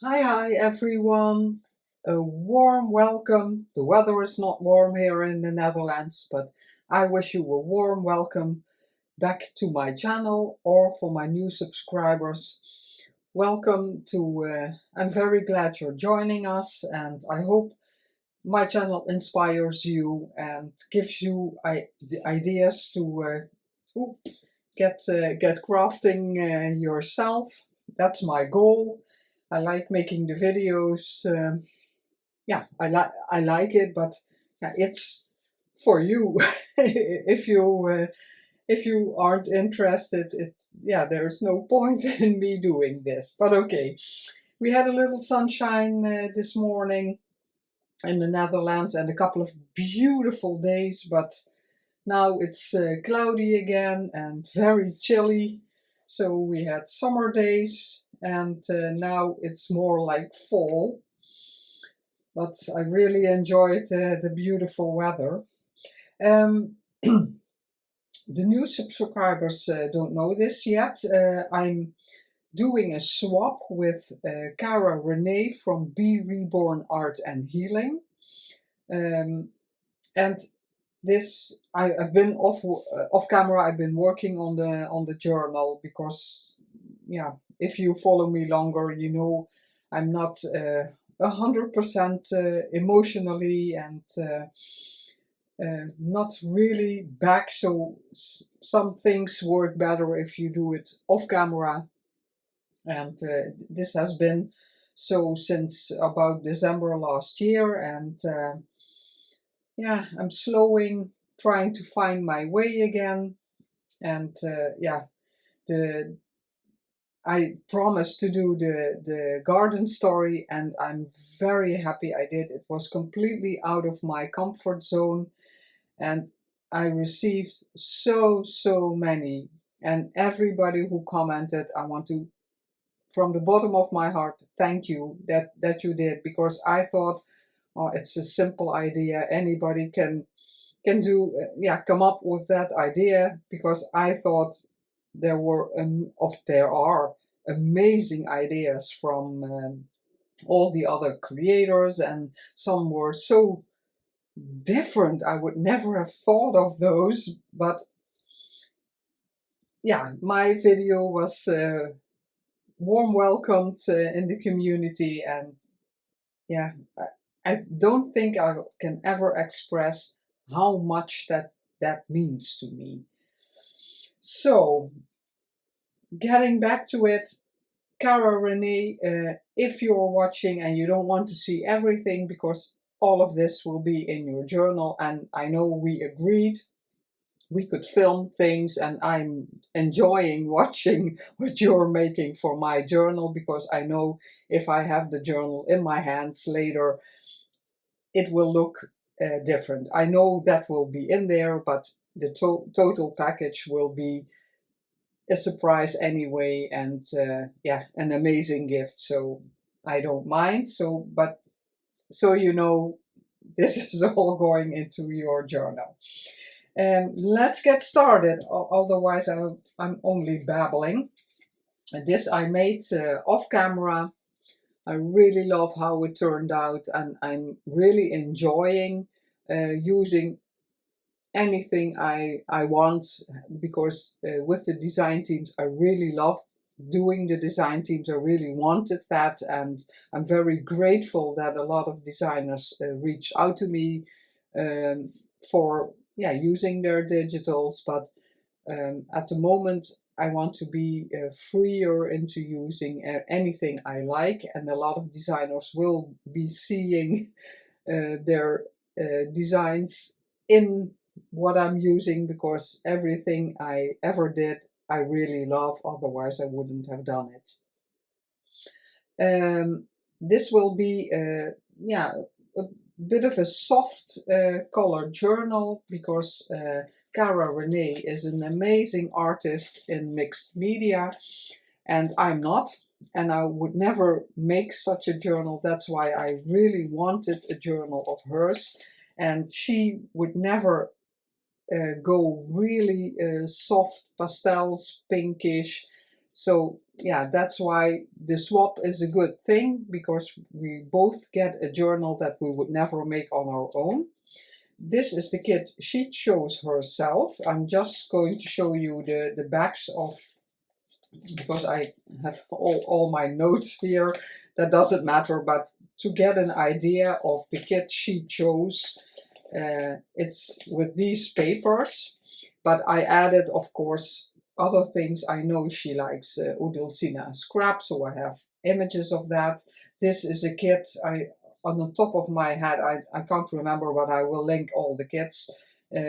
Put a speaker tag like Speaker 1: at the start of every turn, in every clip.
Speaker 1: Hi everyone. A warm welcome. The weather is not warm here in the Netherlands, but I wish you a warm welcome back to my channel, or for my new subscribers. Welcome to, I'm very glad you're joining us, and I hope my channel inspires you and gives you the ideas to get crafting yourself. That's my goal. I like making the videos. Yeah, I like it, but yeah, it's for you. If you aren't interested, there's no point in me doing this. But okay, we had a little sunshine this morning in the Netherlands and a couple of beautiful days, but now it's cloudy again and very chilly. So we had summer days, and now it's more like fall. But I really enjoyed the beautiful weather. Um, the new subscribers don't know this yet. I'm doing a swap with Cara-Renee from Be Reborn Art and Healing. And I've been off camera. I've been working on the journal because, yeah, if you follow me longer, you know I'm not 100% emotionally and not really back. So some things work better if you do it off camera, and this has been so since about December last year, and yeah, I'm trying to find my way again. And yeah, the I promised to do the garden story, and I'm very happy I did. It was completely out of my comfort zone, and I received so many. And everybody who commented, I want to, from the bottom of my heart, thank you that you did, because I thought, oh, it's a simple idea. Anybody can do, come up with that idea, because I thought there are amazing ideas from all the other creators, and some were so different. I would never have thought of those, but yeah, my video was warm welcomed in the community, and yeah, I don't think I can ever express how much that means to me. So, getting back to it, Cara-Renee, if you're watching and you don't want to see everything, because all of this will be in your journal, and I know we agreed we could film things, and I'm enjoying watching what you're making for my journal, because I know if I have the journal in my hands later, it will look different. I know that will be in there, but the total package will be a surprise anyway, and yeah, an amazing gift. So I don't mind. So you know, this is all going into your journal. Let's get started. Otherwise, I'm only babbling. And this I made off camera. I really love how it turned out, and I'm really enjoying using anything I want, because with the design teams, I really love doing the design teams. I really wanted that, and I'm very grateful that a lot of designers reach out to me for using their digitals. But at the moment, I want to be freer into using anything I like, and a lot of designers will be seeing their designs in what I'm using, because everything I ever did I really love, otherwise I wouldn't have done it. This will be a bit of a soft color journal, because Cara-Renee is an amazing artist in mixed media, and I'm not, and I would never make such a journal. That's why I really wanted a journal of hers, and she would never go really soft pastels, pinkish. So yeah, that's why the swap is a good thing, because we both get a journal that we would never make on our own. This is the kit she chose herself. I'm just going to show you the backs of, because I have all my notes here. That doesn't matter, but to get an idea of the kit she chose, it's with these papers, but I added, of course, other things. I know she likes Udilsina scrap, so I have images of that. This is a kit, on the top of my head, I can't remember, but I will link all the kits.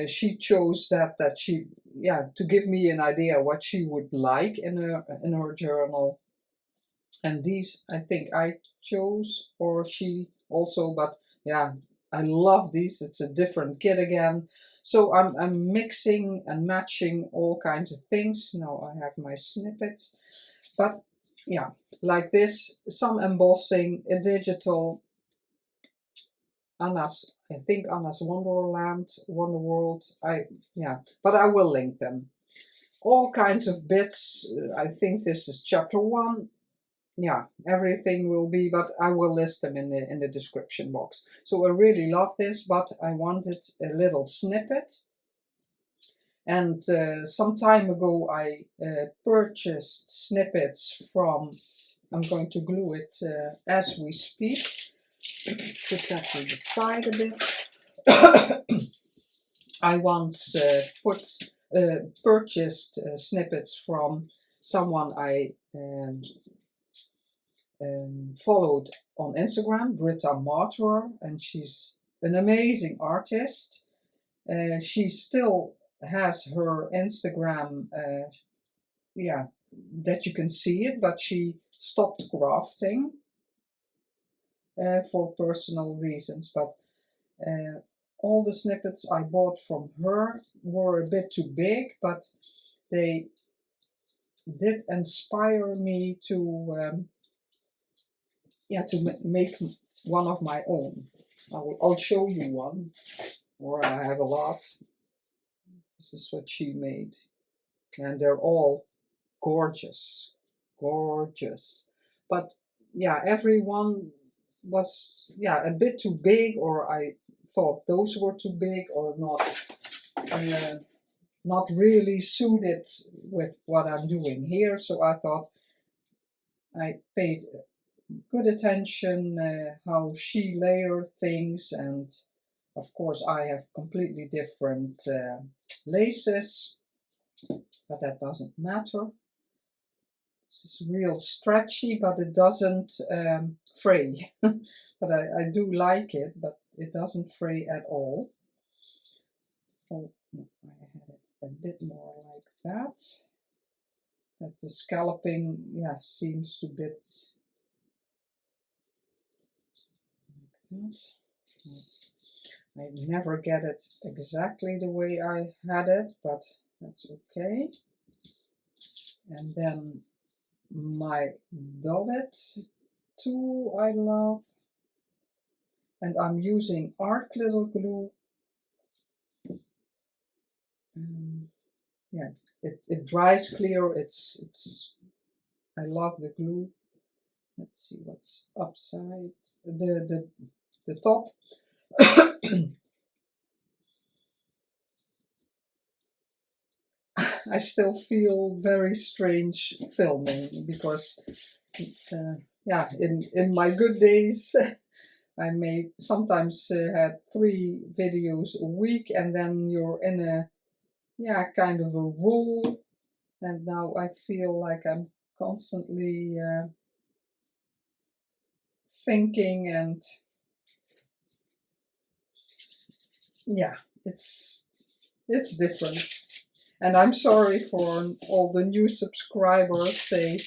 Speaker 1: She chose that she, yeah, to give me an idea what she would like in her journal. And these I think I chose, or she also, but yeah, I love these. It's a different kit again. So I'm mixing and matching all kinds of things. Now I have my snippets, but yeah, like this, some embossing, a digital, Anna's, I think Anna's Wonderland, Wonderworld. Yeah, but I will link them. All kinds of bits. I think this is chapter 1. Yeah, everything will be, but I will list them in the description box. So I really love this, but I wanted a little snippet. And some time ago I purchased snippets from, I'm going to glue it as we speak. Put that to the side a bit. I once purchased snippets from someone I followed on Instagram, Britta Martyr, and she's an amazing artist. She still has her Instagram, yeah, that you can see it, but she stopped crafting for personal reasons. But all the snippets I bought from her were a bit too big, but they did inspire me to yeah, to make one of my own. I'll show you one, or I have a lot. This is what she made, and they're all gorgeous, gorgeous. But yeah, everyone was, yeah, a bit too big, or I thought those were too big, or not really suited with what I'm doing here. So I thought, I paid good attention how she layered things, and of course I have completely different laces, but that doesn't matter. This is real stretchy, but it doesn't fray. But I do like it, but it doesn't fray at all. Oh, no, I had it a bit more like that. That the scalloping, yeah, seems to bit like that. I never get it exactly the way I had it, but that's okay. And then my dotted tool I love, and I'm using art glitter glue. Yeah, it dries clear. I love the glue. Let's see what's upside the top. I still feel very strange filming, because yeah, in my good days I made sometimes had 3 videos a week, and then you're in a, yeah, kind of a rule, and now I feel like I'm constantly thinking, and yeah, it's different. And I'm sorry for all the new subscribers. They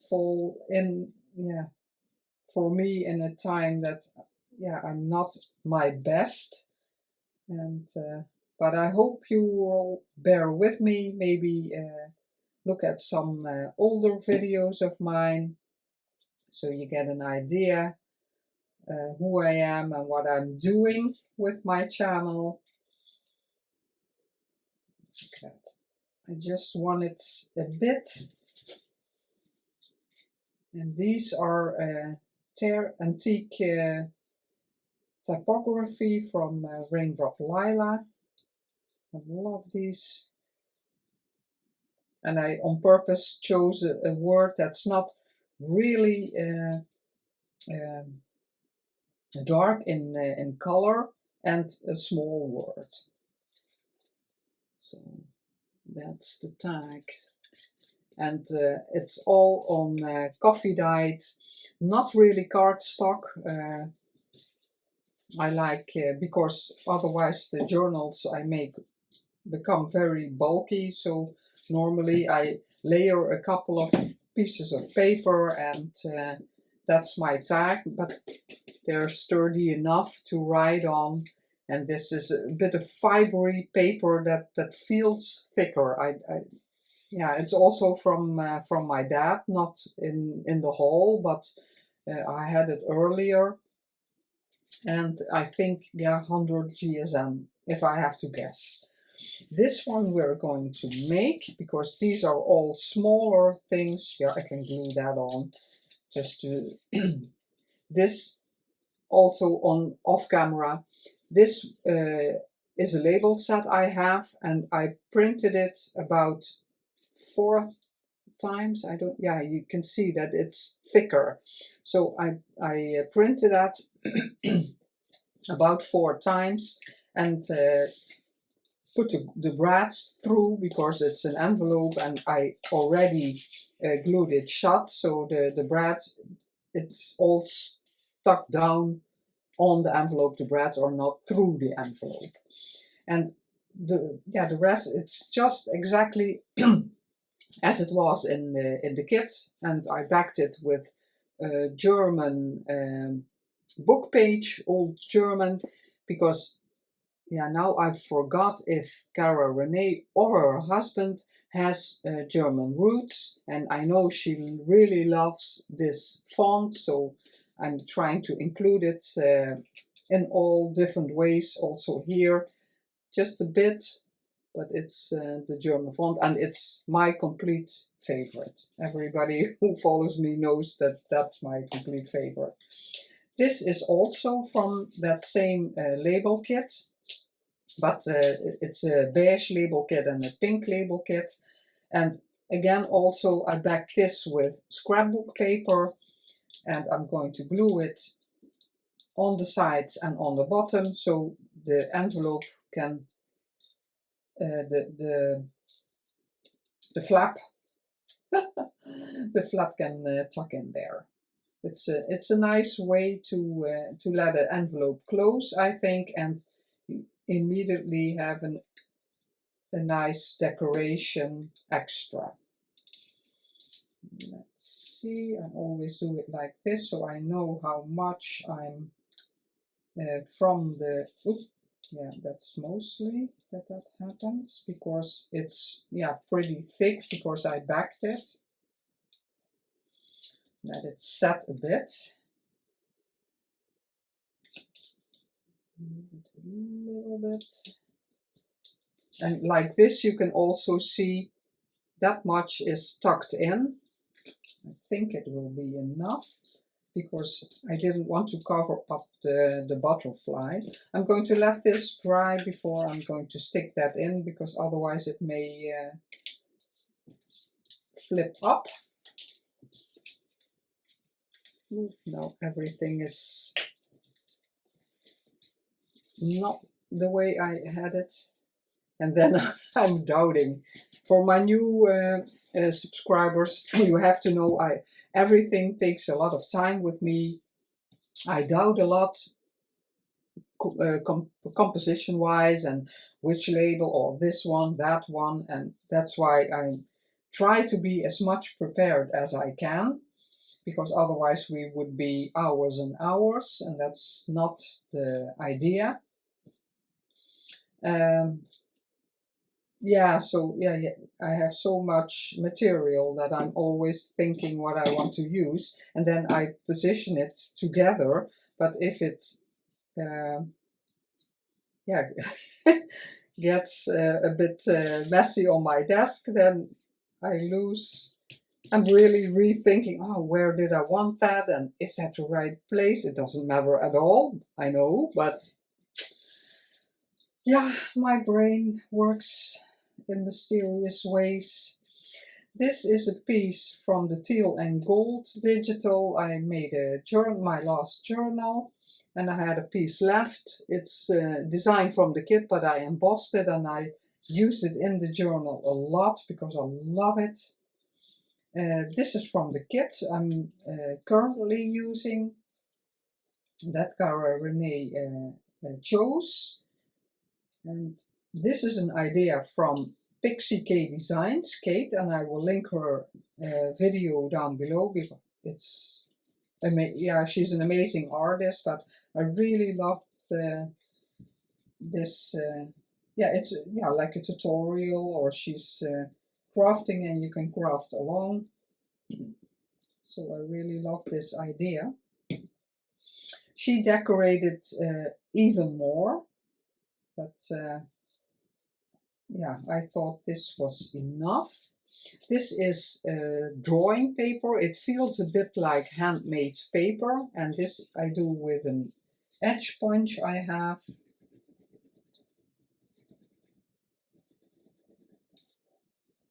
Speaker 1: fall in, yeah, for me in a time that, yeah, I'm not my best. And but I hope you will bear with me. Maybe look at some older videos of mine, so you get an idea who I am and what I'm doing with my channel. Like that. I just want it a bit And these are antique typography from Raindrop Lila. I love these. And I on purpose chose a word that's not really dark in color and a small word. So that's the tag. And it's all on coffee dyed, not really cardstock. I like, because otherwise the journals I make become very bulky, so normally I layer a couple of pieces of paper and that's my tag, but they're sturdy enough to write on, and this is a bit of fibery paper that feels thicker. Yeah, it's also from my dad, not in the haul, but I had it earlier, and I think, yeah, 100 GSM if I have to guess. This one we're going to make, because these are all smaller things. Yeah, I can glue that on just to this also on off camera. This is a label set I have, and I printed it about 4 times. I don't, yeah, you can see that it's thicker. So I printed that about 4 times and put the brads through, because it's an envelope and I already glued it shut, so the brads, it's all stuck down on the envelope. The brads are not through the envelope. And the rest, it's just exactly as it was in the kit, and I backed it with a German book page, old German, because yeah, now I forgot if Cara-Renee or her husband has German roots, and I know she really loves this font, so I'm trying to include it in all different ways, also here, just a bit, but it's the German font, and it's my complete favorite. Everybody who follows me knows that that's my complete favorite. This is also from that same label kit, but it's a beige label kit and a pink label kit. And again, also I backed this with scrapbook paper, and I'm going to glue it on the sides and on the bottom, so the envelope can the flap the flap can tuck in there. It's a nice way to let an envelope close, I think, and you immediately have a nice decoration extra. Let's see, I always do it like this, so I know how much I'm from the, oops, yeah, that's mostly that happens, because it's, yeah, pretty thick, because I backed it. Let it set a bit. A little bit. And like this, you can also see that much is tucked in. I think it will be enough, because I didn't want to cover up the butterfly. I'm going to let this dry before I'm going to stick that in, because otherwise it may flip up. No, everything is not the way I had it. And then I'm doubting. For my new subscribers, you have to know everything takes a lot of time with me. I doubt a lot composition wise, and which label, or this one, that one, and that's why I try to be as much prepared as I can, because otherwise we would be hours and hours, and that's not the idea. Yeah, so yeah, I have so much material that I'm always thinking what I want to use, and then I position it together. But if it yeah, gets a bit messy on my desk, then I lose I'm really rethinking, oh, where did I want that? And is that the right place? It doesn't matter at all, I know, but yeah, my brain works in mysterious ways. This is a piece from the Teal&Gold digital. I made a journal, my last journal, and I had a piece left. It's designed from the kit, but I embossed it and I use it in the journal a lot because I love it. This is from the kit I'm currently using, that Cara-Renee chose. And this is an idea from Pixie K Designs, Kate, and I will link her video down below because it's, yeah, she's an amazing artist, but I really loved this, yeah, it's like a tutorial, or she's crafting and you can craft along. So I really love this idea. She decorated even more, but yeah, I thought this was enough. This is drawing paper. It feels a bit like handmade paper, and this I do with an edge punch I have.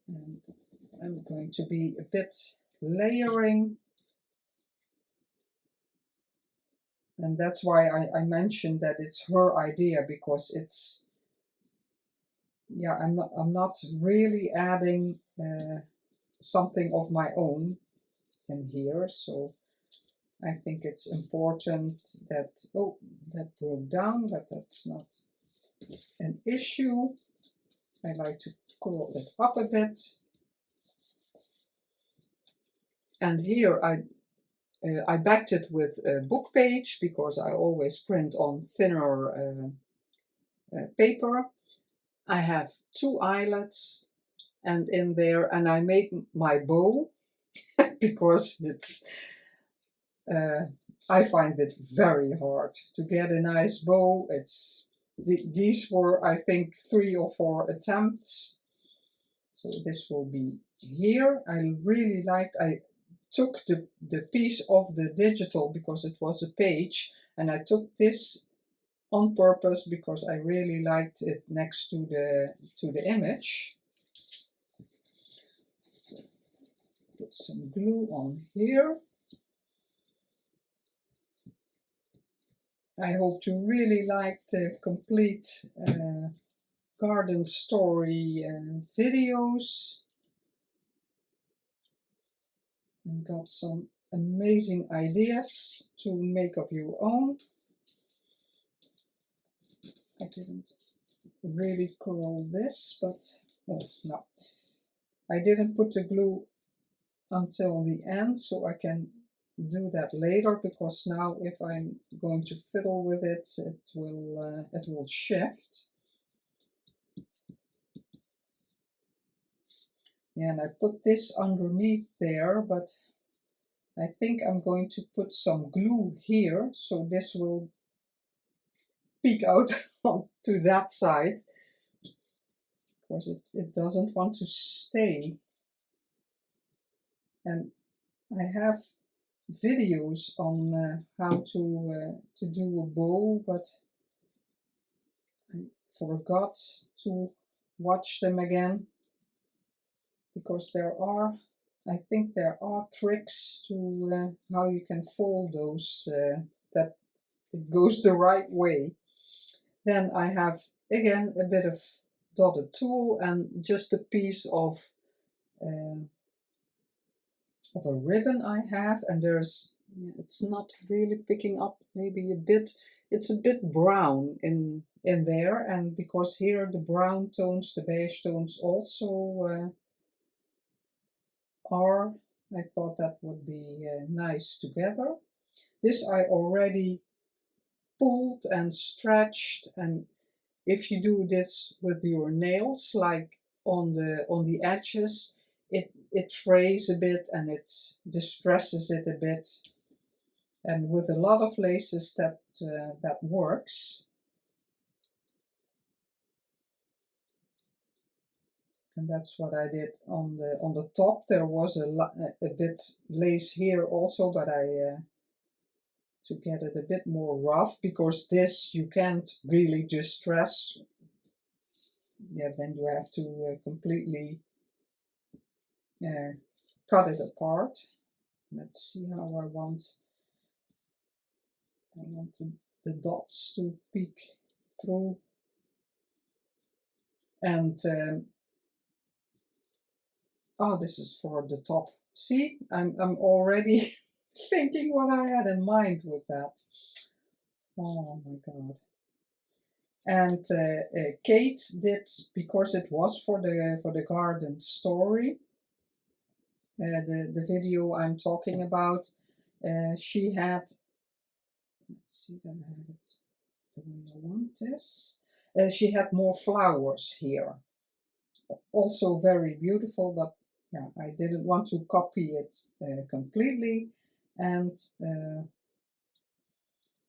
Speaker 1: And I'm going to be a bit layering. And that's why I mentioned that it's her idea, because it's, yeah, I'm not really adding something of my own in here. So I think it's important that, oh, that broke down, but that's not an issue. I like to curl it up a bit. And here I backed it with a book page because I always print on thinner paper. I have 2 eyelets and in there, and I made my bow because it's, I find it very hard to get a nice bow. It's, these were, I think, 3 or 4 attempts. So this will be here. I really liked, I took the piece of the digital because it was a page, and I took this on purpose because I really liked it next to the image. So put some glue on here. I hope to really like the complete garden story videos, and got some amazing ideas to make of your own. I didn't really curl this, but oh no, I didn't put the glue until the end, so I can do that later, because now if I'm going to fiddle with it, it will shift. Yeah, and I put this underneath there, but I think I'm going to put some glue here, so this will peek out to that side, because it doesn't want to stay. And I have videos on how to do a bow, but I forgot to watch them again, because there are, I think there are tricks to how you can fold those that it goes the right way. Then I have again a bit of dotted tulle and just a piece of a ribbon I have, and there's, it's not really picking up, maybe a bit, it's a bit brown in there, and because here the brown tones, the beige tones also are, I thought that would be nice together. This I already pulled and stretched, and if you do this with your nails, like on the edges, it frays a bit and it distresses it a bit. And with a lot of laces that works. And that's what I did on the top. There was a bit lace here also, but I to get it a bit more rough, because this you can't really distress. Yeah, then you have to completely cut it apart. Let's see how I want the dots to peek through. And oh, this is for the top. See, I'm already thinking what I had in mind with that. Oh my god. And Kate did, because it was for the garden story, the video I'm talking about, she had, let's see that I have it the way I want this. She had more flowers here. Also very beautiful, but yeah, I didn't want to copy it completely. And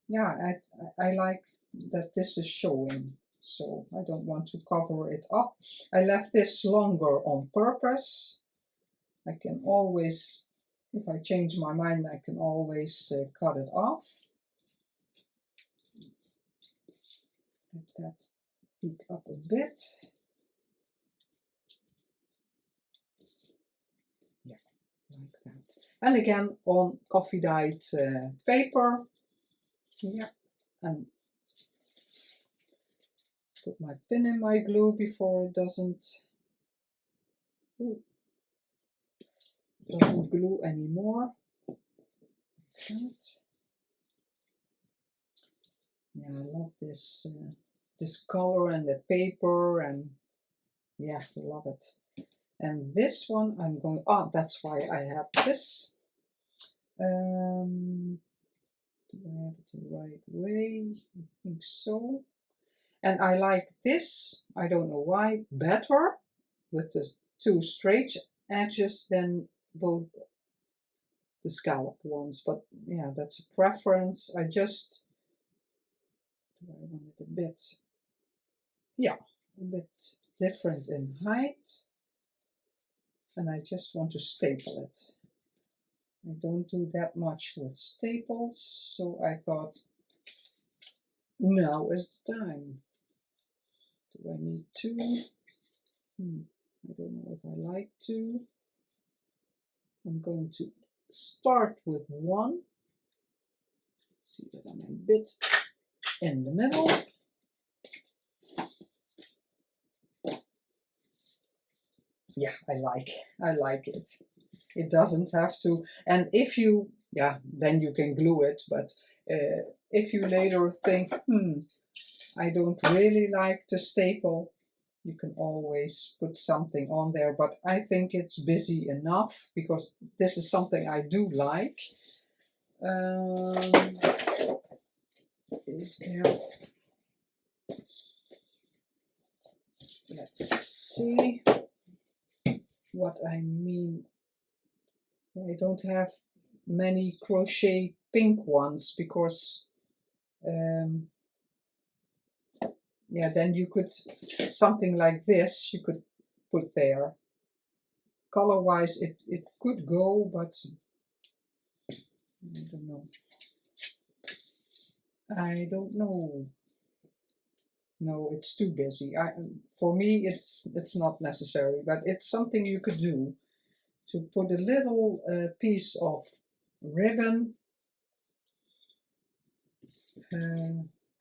Speaker 1: yeah, I like that this is showing, so I don't want to cover it up. I left this longer on purpose. I can always, if I change my mind, I can always cut it off. Let that peek up a bit. Yeah, like that. And again on coffee dyed paper. Yeah, and put my pin in my glue before it doesn't glue anymore. That. Yeah, I love this this color and the paper, and yeah, love it. And this one I'm going, oh, that's why I have this. Do I have it the right way? I think so. And I like this, I don't know why, better with the two straight edges than both the scallop ones. But yeah, that's a preference. I just, I want it a bit, yeah, a bit different in height. And I just want to staple it. I don't do that much with staples, so I thought, now is the time. Do I need two? I don't know if I like two. I'm going to start with one. Let's see that I'm a bit in the middle. Yeah, I like it. It doesn't have to, and if you, yeah, then you can glue it, but if you later think, I don't really like the staple, you can always put something on there, but I think it's busy enough, because this is something I do like. Is there, let's see what I mean. I don't have many crochet pink ones, because yeah, then you could, something like this you could put there. Color wise it could go, but I don't know. No, it's too busy. For me it's not necessary, but it's something you could do, to put a little piece of ribbon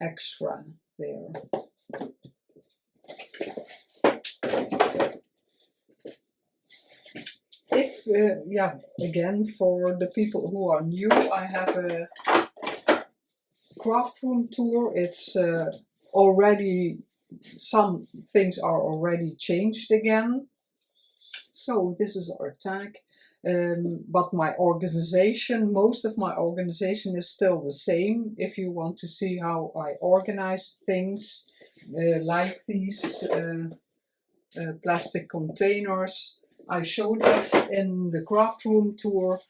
Speaker 1: extra there. If, yeah, again, for the people who are new, I have a craft room tour. It's already, some things are already changed again. So this is our tag. But my organization, most of my organization is still the same. If you want to see how I organize things, like these plastic containers, I showed it in the craft room tour.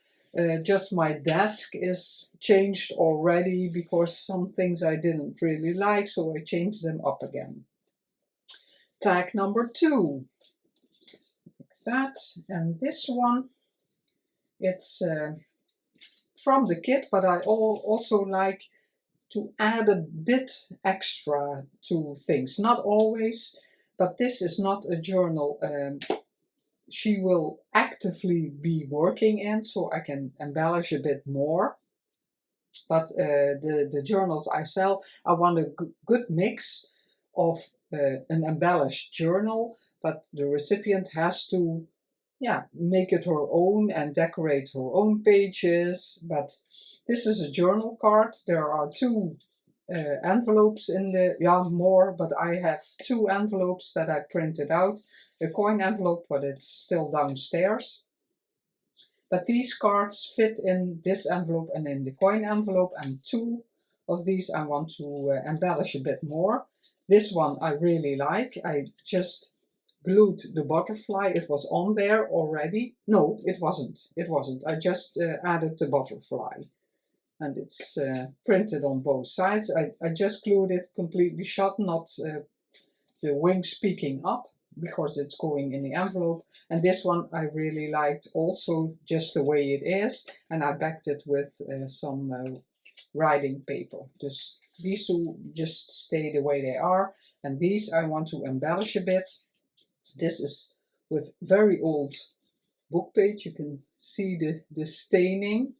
Speaker 1: Just my desk is changed already, because some things I didn't really like, so I changed them up again. Tag number 2. that. And this one, it's from the kit, but I also like to add a bit extra to things. Not always, but this is not a journal she will actively be working in, so I can embellish a bit more. But the journals I sell, I want a good mix of an embellished journal, but the recipient has to, yeah, make it her own and decorate her own pages. But this is a journal card. There are two envelopes in the, yeah, more, but I have two envelopes that I printed out. A coin envelope, but it's still downstairs. But these cards fit in this envelope and in the coin envelope, and two of these I want to embellish a bit more. This one I really like. I just glued the butterfly. It was on there already. No, it wasn't. It wasn't. I just added the butterfly. And it's printed on both sides. I just glued it completely shut, not the wings peeking up, because it's going in the envelope. And this one I really liked also just the way it is, and I backed it with some writing paper. Just these two just stay the way they are, and these I want to embellish a bit. This is with very old book page. You can see the staining,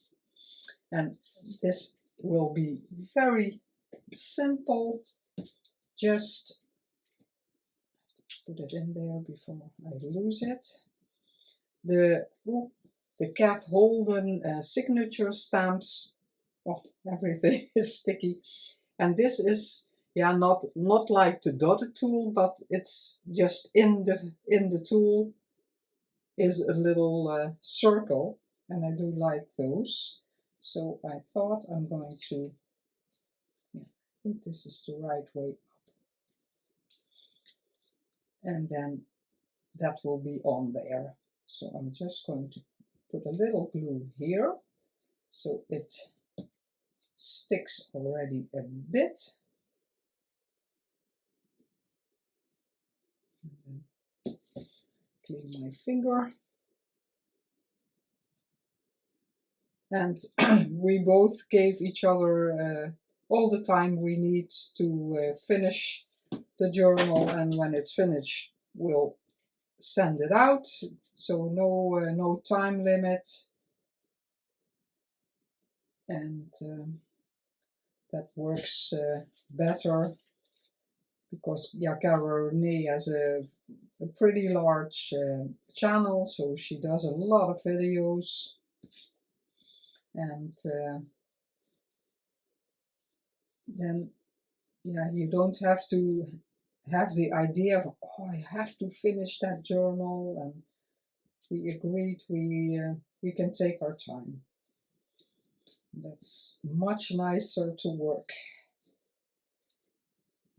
Speaker 1: and this will be very simple. Just put it in there before I lose it. The Kath Holden signature stamps. Oh, everything is sticky. And this is, yeah, not like the dotted tool, but it's just in the tool is a little circle, and I do like those. So I thought I'm going to, yeah, I think this is the right way up. And then that will be on there. So I'm just going to put a little glue here so it sticks already a bit. And then clean my finger. And we both gave each other all the time we need to finish the journal, and when it's finished we'll send it out. So no time limit. And that works better because, yeah, Cara-Renee has a pretty large channel, so she does a lot of videos. And then, yeah, you don't have to have the idea of, oh, I have to finish that journal, and we agreed we can take our time. That's much nicer to work.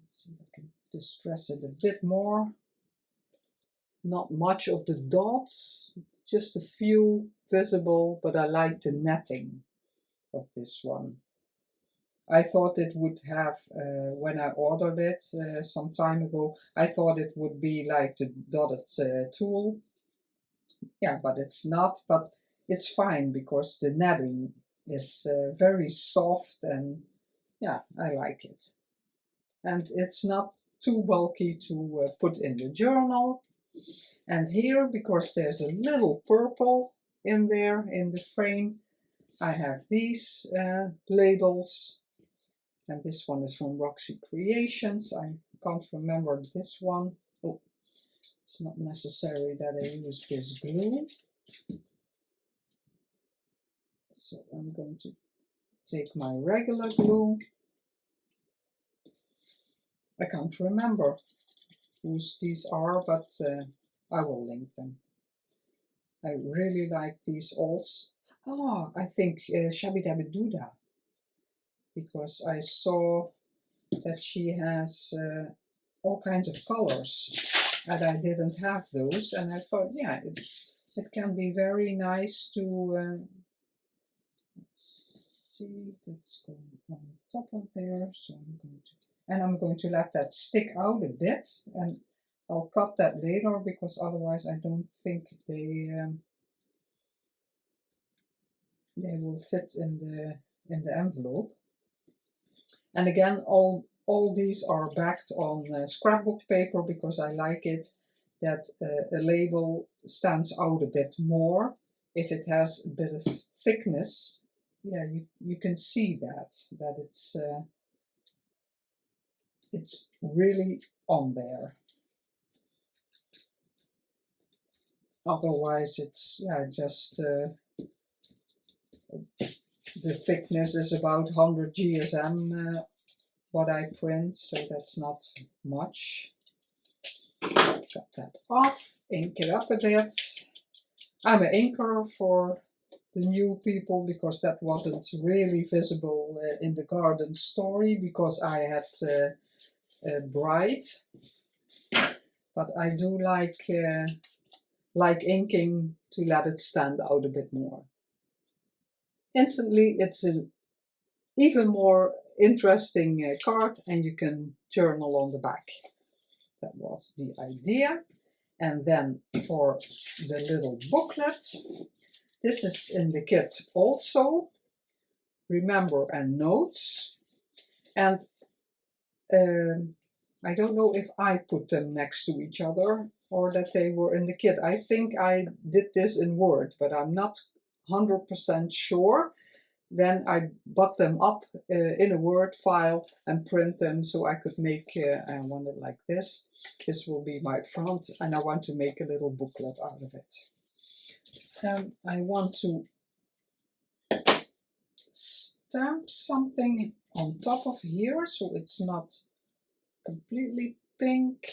Speaker 1: Let's see if I can distress it a bit more. Not much of the dots, just a few visible, but I like the netting of this one. I thought it would have, when I ordered it some time ago, I thought it would be like the dotted tool. Yeah, but it's not, but it's fine because the netting is very soft, and yeah, I like it. And it's not too bulky to put in the journal. And here, because there's a little purple in there in the frame, I have these labels. And this one is from Roxy Creations. I can't remember this one. Oh, it's not necessary that I use this glue. So I'm going to take my regular glue. I can't remember whose these are, but I will link them. I really like these also. Oh, I think ShabbyDabbyDoodah, because I saw that she has all kinds of colors, and I didn't have those, and I thought, yeah, it can be very nice to, let's see, that's going on top of there, so I'm going to let that stick out a bit, and I'll cut that later because otherwise I don't think they will fit in the envelope. And again, all these are backed on scrapbook paper because I like it that a label stands out a bit more. If it has a bit of thickness, yeah, you can see that it's really on there. Otherwise, it's just the thickness is about 100 GSM what I print, so that's not much. Cut that off, ink it up a bit. I'm an inker for the new people because that wasn't really visible in the garden story because I had a bride, but I do like inking to let it stand out a bit more. Instantly, it's an even more interesting card, and you can journal on the back. That was the idea. And then for the little booklet, this is in the kit also. Remember and notes. And I don't know if I put them next to each other or that they were in the kit. I think I did this in Word, but I'm not 100% sure. Then I bought them up in a Word file and print them so I could make, I want it like this. This will be my front, and I want to make a little booklet out of it. I want to stamp something on top of here so it's not completely pink.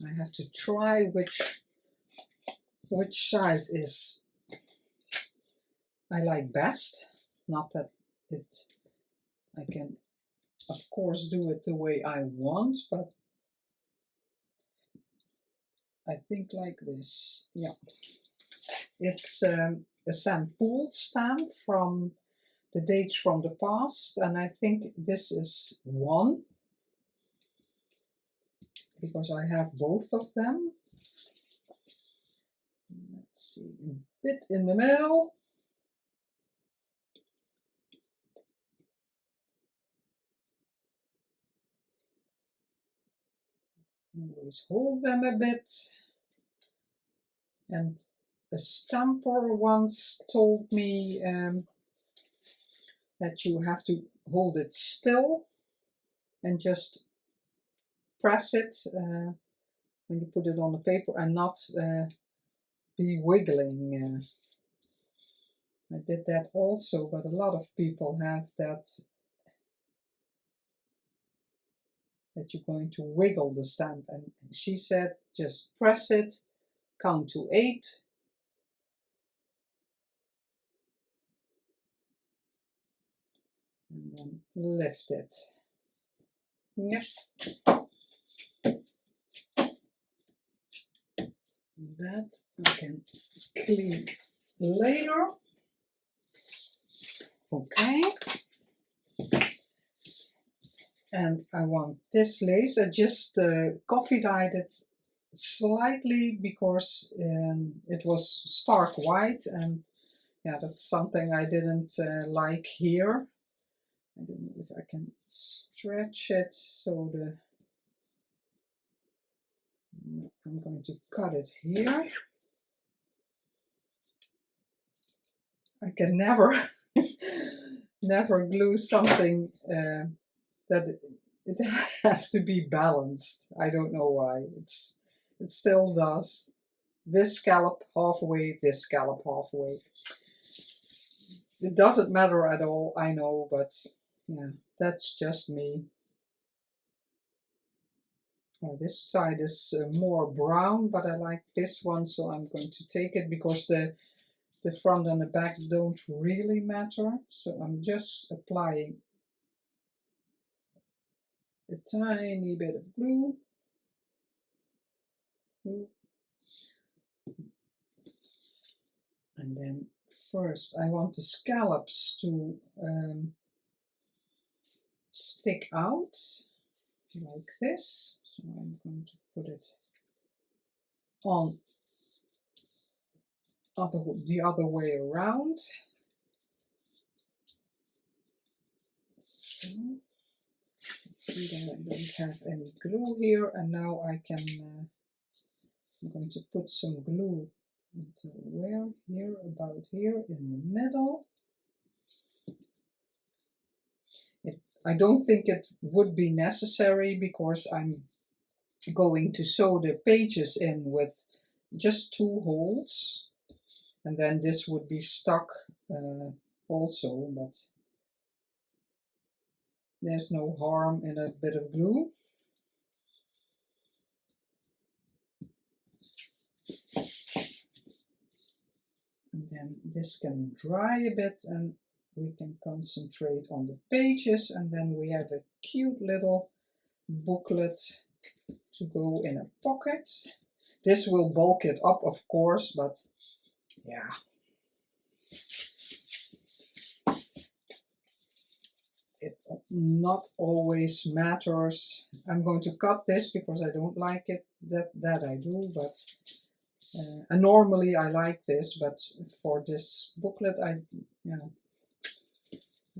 Speaker 1: I have to try which side is I like best. Not that I can of course do it the way I want, but I think like this. Yeah, it's a sample stamp from the dates from the past, and I think this is 1 because I have both of them. Let's see, a bit in the middle. Always hold them a bit. And a stamper once told me that you have to hold it still and just press it when you put it on the paper and not be wiggling. I did that also, but a lot of people have that you're going to wiggle the stamp, and she said just press it, count to 8, and then lift it. Yep. That I can clean later. Okay. And I want this lace. I just coffee dyed it slightly because it was stark white, and yeah, that's something I didn't like here. I don't know if I can stretch it so I'm going to cut it here. I can never never glue something that it has to be balanced. I don't know why. It still does. This scallop halfway, this scallop halfway. It doesn't matter at all, I know, but yeah, that's just me. Oh, this side is more brown, but I like this one, so I'm going to take it because the front and the back don't really matter. So I'm just applying a tiny bit of glue. And then first I want the scallops to stick out. like this. So I'm going to put it on the other way around. So let's see that I don't have any glue here, and now I can I'm going to put some glue into where? Here, about here in the middle. I don't think it would be necessary because I'm going to sew the pages in with just 2 holes, and then this would be stuck also, but there's no harm in a bit of glue. And then this can dry a bit and we can concentrate on the pages, and then we have a cute little booklet to go in a pocket. This will bulk it up, of course, but yeah. It not always matters. I'm going to cut this because I don't like it. That I do, but and normally I like this, but for this booklet I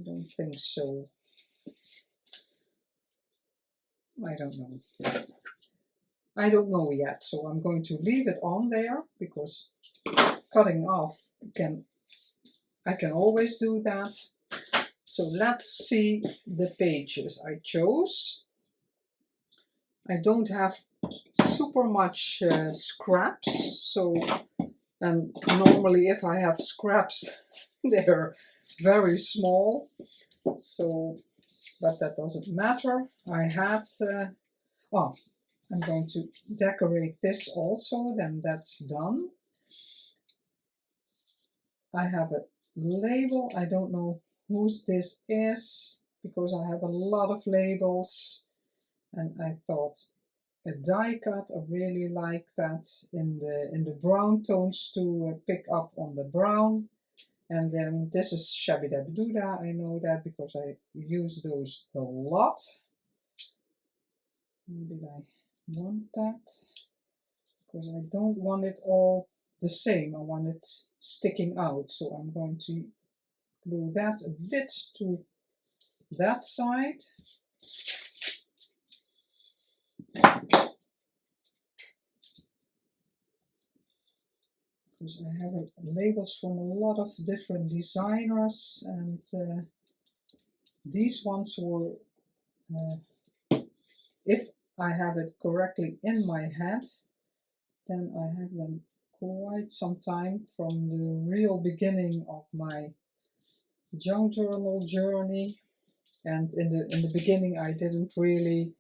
Speaker 1: don't think so. I don't know. I don't know yet, so I'm going to leave it on there because cutting off I can always do that. So let's see the pages I chose. I don't have super much scraps, so, and normally if I have scraps they're very small, so, but that doesn't matter. I had oh, I'm going to decorate this also, then that's done. I have a label. I don't know whose this is because I have a lot of labels, and I thought a die cut, I really like that in the brown tones to pick up on the brown. And then this is ShabbyDabbyDoodah. I know that because I use those a lot. Did I want that? Because I don't want it all the same. I want it sticking out. So I'm going to glue that a bit to that side. Because I have labels from a lot of different designers, and these ones were, if I have it correctly in my head, then I have them quite some time from the real beginning of my junk journal journey. And in the beginning I didn't really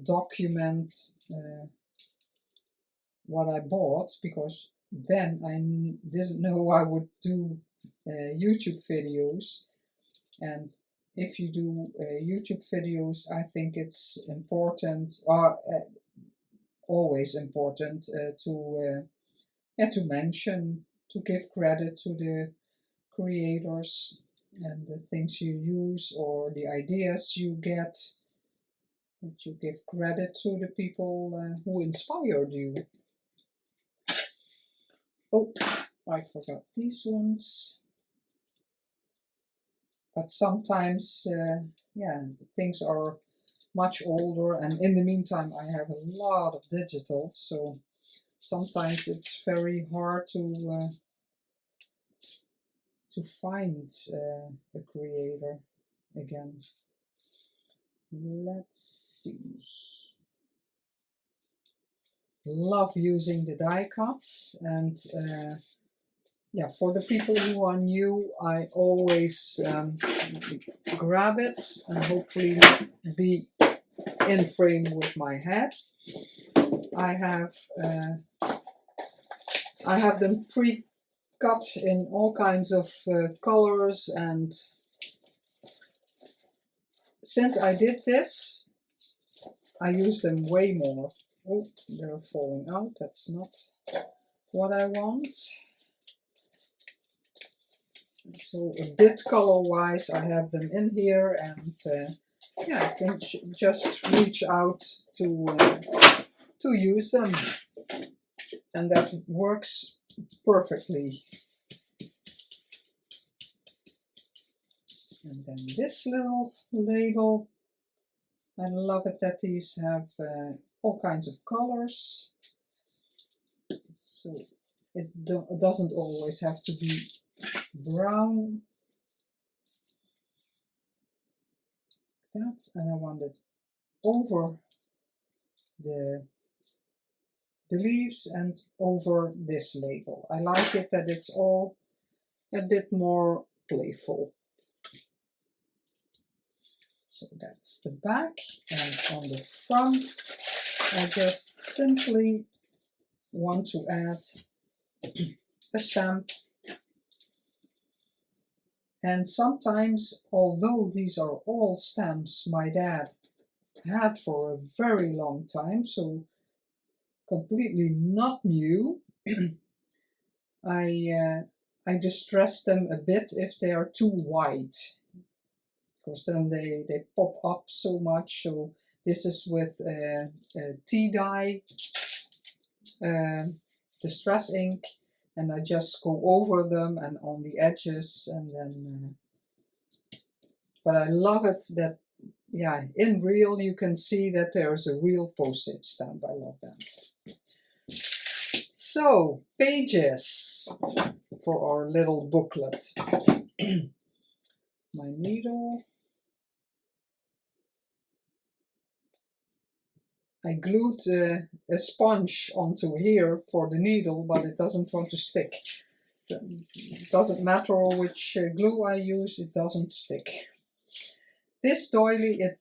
Speaker 1: document what I bought, because then I didn't know I would do YouTube videos. And if you do YouTube videos, I think it's important, always important to mention, to give credit to the creators and the things you use or the ideas you get, that you give credit to the people who inspired you. Oh, I forgot these ones. But sometimes, yeah, things are much older, and in the meantime I have a lot of digitals, so sometimes it's very hard to find a creator again. Let's see. Love using the die cuts, and yeah, for the people who are new, I always grab it and hopefully be in frame with my head. I have them pre-cut in all kinds of colors, and since I did this, I use them way more. Oh, they're falling out. That's not what I want. So a bit color-wise, I have them in here, and yeah, you can just reach out to use them, and that works perfectly. And then this little label, I love it that these have all kinds of colors, so it doesn't always have to be brown. That, and I want it over the leaves and over this label. I like it that it's all a bit more playful. So that's the back, and on the front I just simply want to add a stamp. And sometimes, although these are all stamps my dad had for a very long time, so completely not new, I distress them a bit if they are too white, because then they pop up so much. So this is with tea dye, distress ink, and I just go over them and on the edges, and then but I love it that, yeah, in real you can see that there's a real postage stamp. I love that. So, pages for our little booklet. My needle. I glued a sponge onto here for the needle, but it doesn't want to stick. It doesn't matter which glue I use, it doesn't stick. This doily, it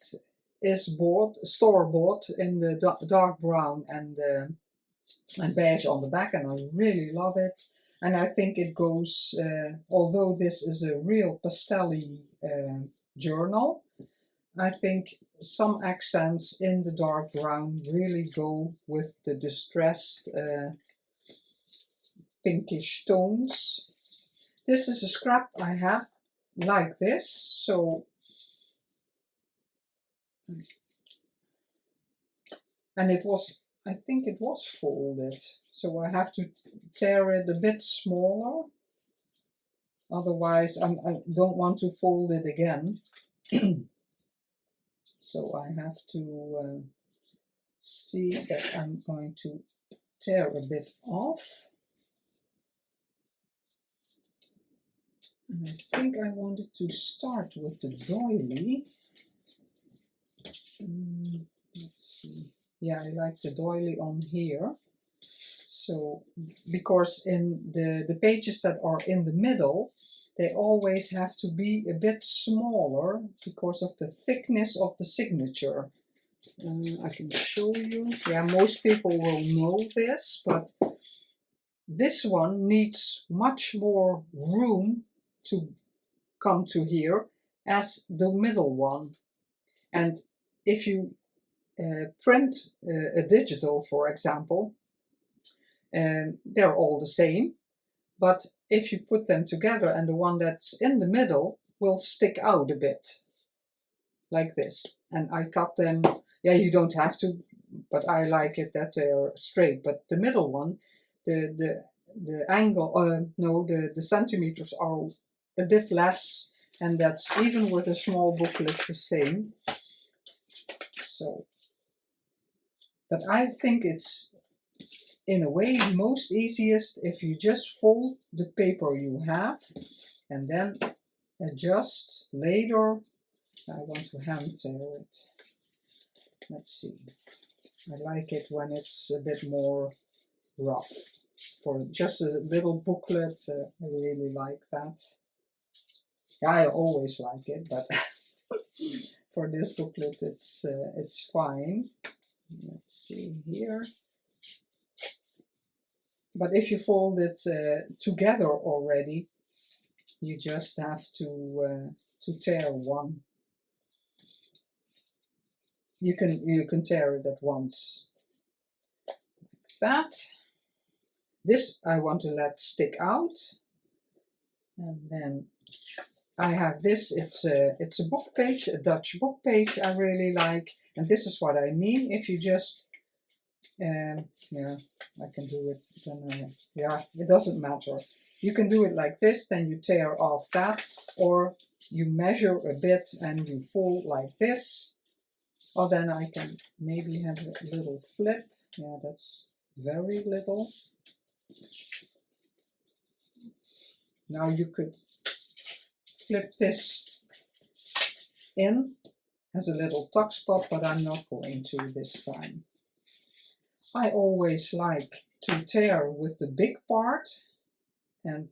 Speaker 1: is store-bought in the dark brown and beige on the back, and I really love it. And I think it goes, although this is a real pastel-y journal, I think some accents in the dark brown really go with the distressed pinkish tones. This is a scrap I have like this, so, and it was, I think it was folded, so I have to tear it a bit smaller, otherwise I don't want to fold it again. So I have to see that I'm going to tear a bit off. And I think I wanted to start with the doily. Let's see. Yeah, I like the doily on here. So, because in the pages that are in the middle, they always have to be a bit smaller because of the thickness of the signature. I can show you. Yeah, most people will know this, but this one needs much more room to come to here as the middle one. And if you print a digital, for example, they're all the same. But if you put them together and the one that's in the middle will stick out a bit, like this. And I cut them, yeah, you don't have to, but I like it that they're straight. But the middle one, the angle, no, the centimeters are a bit less, and that's even with a small booklet the same. So, but I think it's, in a way, most easiest if you just fold the paper you have and then adjust later. I want to hand tear it. Let's see. I like it when it's a bit more rough. For just a little booklet, I really like that. Yeah, I always like it, but for this booklet it's fine. Let's see here. But if you fold it together already, you just have to tear one. You can tear it at once. Like that. This I want to let stick out, and then I have this, it's a book page, a Dutch book page I really like, and this is what I mean. If you just, yeah, I can do it, then, yeah, it doesn't matter. You can do it like this, then you tear off that, or you measure a bit and you fold like this, or then I can maybe have a little flip. Yeah, that's very little. Now you could flip this in as a little tuck spot, but I'm not going to this time. I always like to tear with the big part and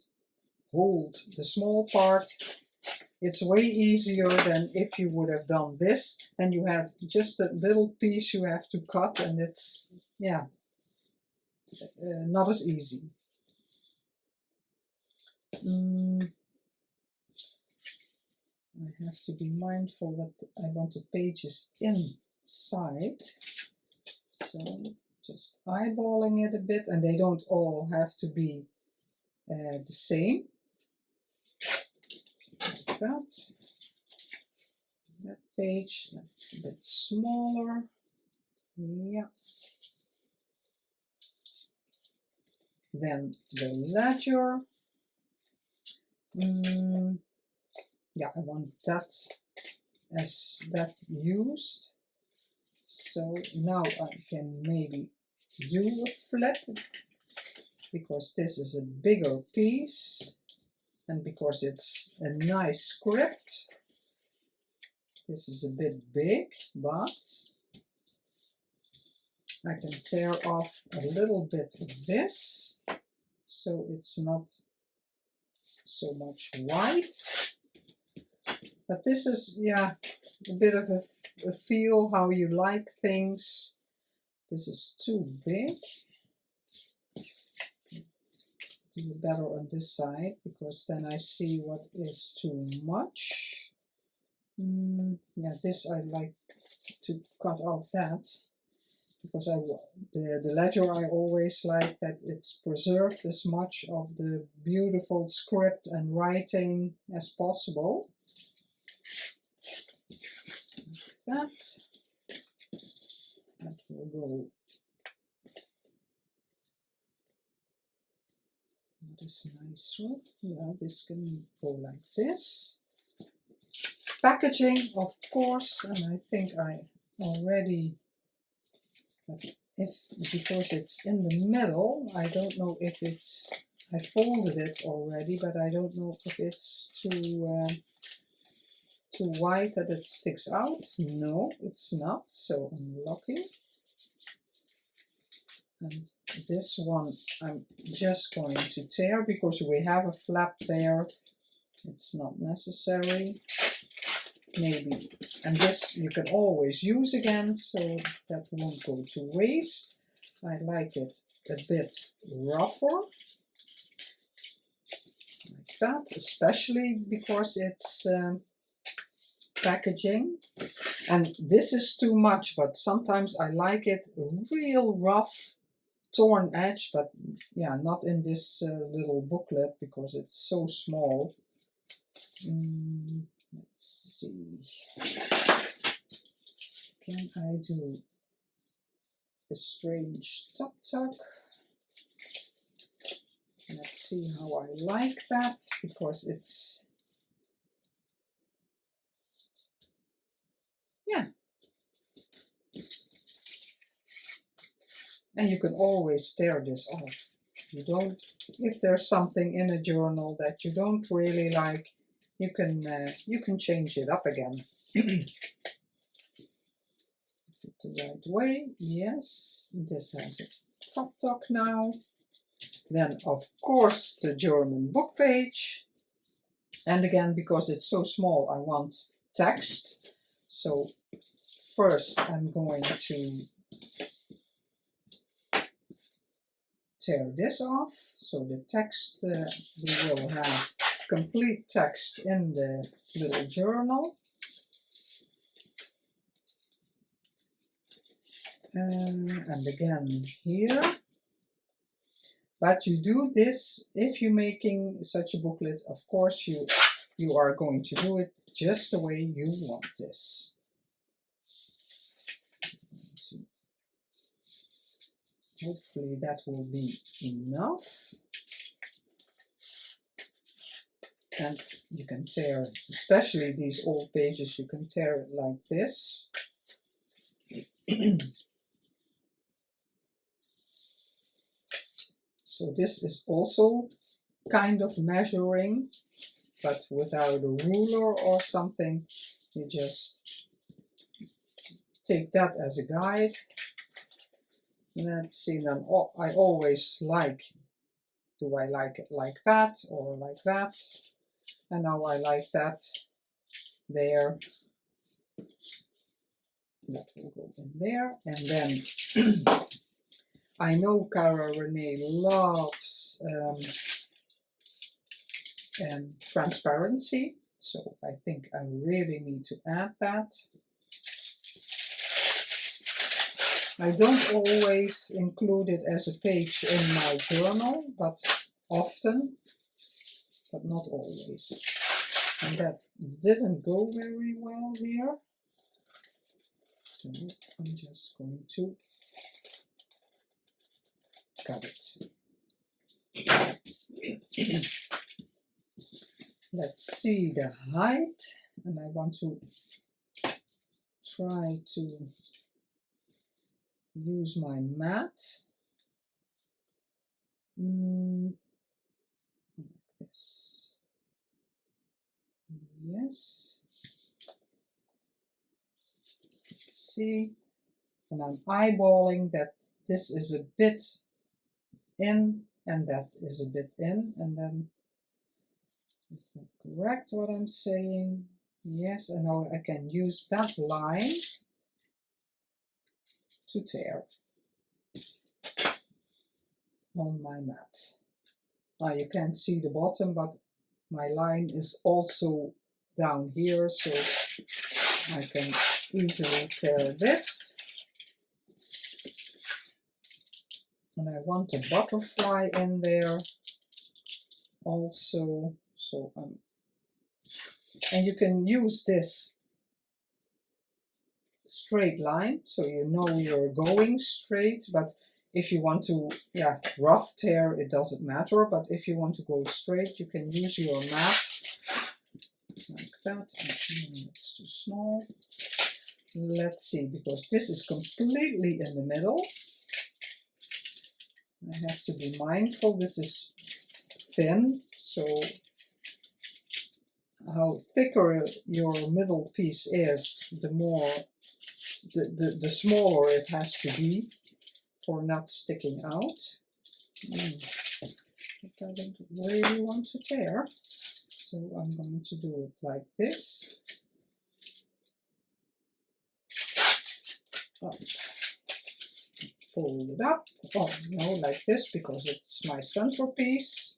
Speaker 1: hold the small part. It's way easier than if you would have done this, and you have just a little piece you have to cut, and it's, yeah, not as easy. I have to be mindful that I want the pages inside, so just eyeballing it a bit, and they don't all have to be the same. Like that. That page, that's a bit smaller. Yeah. Then the ledger. Yeah, I want that as that used. So now I can maybe do a flip, because this is a bigger piece and because it's a nice script. This is a bit big, but I can tear off a little bit of this, so it's not so much white. But this is, yeah, a bit of a feel how you like things. This is too big. Do it better on this side, because then I see what is too much. Yeah, this I like to cut off that, because the ledger I always like that it's preserved as much of the beautiful script and writing as possible. That will go. This nice one. Yeah, this can go like this. Packaging, of course, and I think I already, because it's in the middle, I don't know if it's, I folded it already, but I don't know if it's too white that it sticks out. No, it's not, so I'm lucky. And this one I'm just going to tear, because we have a flap there. It's not necessary. Maybe, and this you can always use again, so that won't go to waste. I like it a bit rougher, like that, especially because it's packaging. And this is too much, but sometimes I like it real rough, torn edge, but yeah, not in this little booklet because it's so small. Let's see. Can I do a strange tuck? Let's see how I like that, because it's, yeah. And you can always tear this off. You don't, if there's something in a journal that you don't really like, you can change it up again. Is it the right way? Yes. This has a tuck now. Then, of course, the German book page. And again, because it's so small, I want text. So first I'm going to tear this off. So the text, we will have complete text in the little journal. And again here. But you do this, if you're making such a booklet, of course you you are going to do it just the way you want this. So hopefully that will be enough. And you can tear, especially these old pages, you can tear it like this. So this is also kind of measuring, but without a ruler or something. You just take that as a guide. Let's see, then I always like, do I like it like that or like that? And now I like that there. That will go in there. And then I know Cara-Renee loves transparency, so I think I really need to add that. I don't always include it as a page in my journal, but often, but not always. And that didn't go very well here. So I'm just going to cut it. Let's see the height, and I want to try to use my mat. Like this. Yes. Let's see. And I'm eyeballing that this is a bit in and that is a bit in, and then is that correct what I'm saying? Yes, and now I can use that line to tear on my mat. Now you can't see the bottom, but my line is also down here, so I can easily tear this. And I want a butterfly in there also, so and you can use this straight line, so you know you're going straight, but if you want to, rough tear, it doesn't matter, but if you want to go straight, you can use your mat like that. It's too small. Let's see, because this is completely in the middle. I have to be mindful, this is thin, so how thicker your middle piece is, the more, the smaller it has to be for not sticking out. It doesn't really want to tear, so I'm going to do it like this. Oh. Fold it up. Oh no, like this, because it's my centerpiece.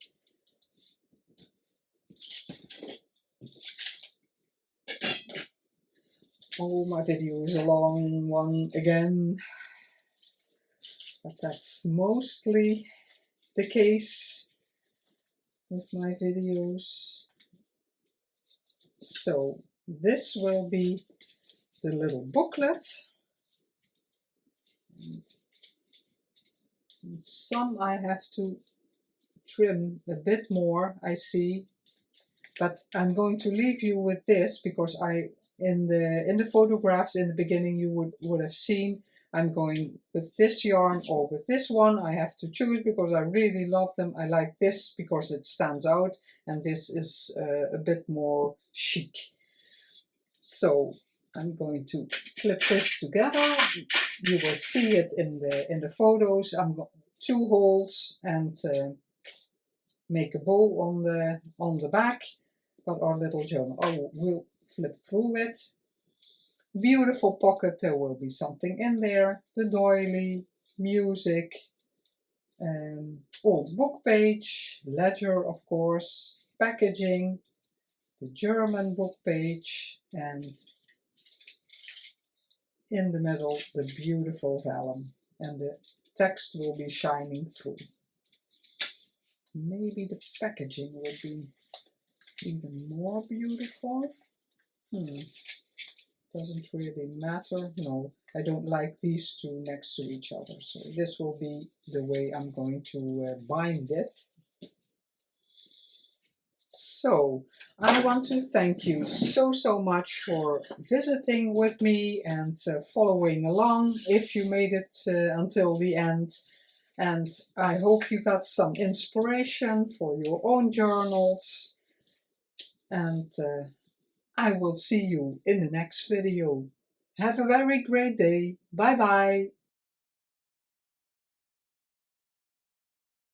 Speaker 1: Oh, my video is a long one again, but that's mostly the case with my videos. So this will be the little booklet. And some I have to trim a bit more, I see, but I'm going to leave you with this, because in the photographs in the beginning you would have seen I'm going with this yarn or with this one. I have to choose because I really love them. I like this because it stands out, and this is a bit more chic. So I'm going to clip this together. You will see it in the photos. I'm going 2 holes and make a bow on the back. But our little journal, we'll flip through it. Beautiful pocket. There will be something in there. The doily, music, old book page, ledger, of course, packaging, the German book page, and in the middle, the beautiful vellum, and the text will be shining through. Maybe the packaging will be even more beautiful. Doesn't really matter. No, I don't like these two next to each other. So this will be the way I'm going to bind it. So I want to thank you so much for visiting with me and following along if you made it until the end. And I hope you got some inspiration for your own journals. And I will see you in the next video. Have a very great day. Bye bye.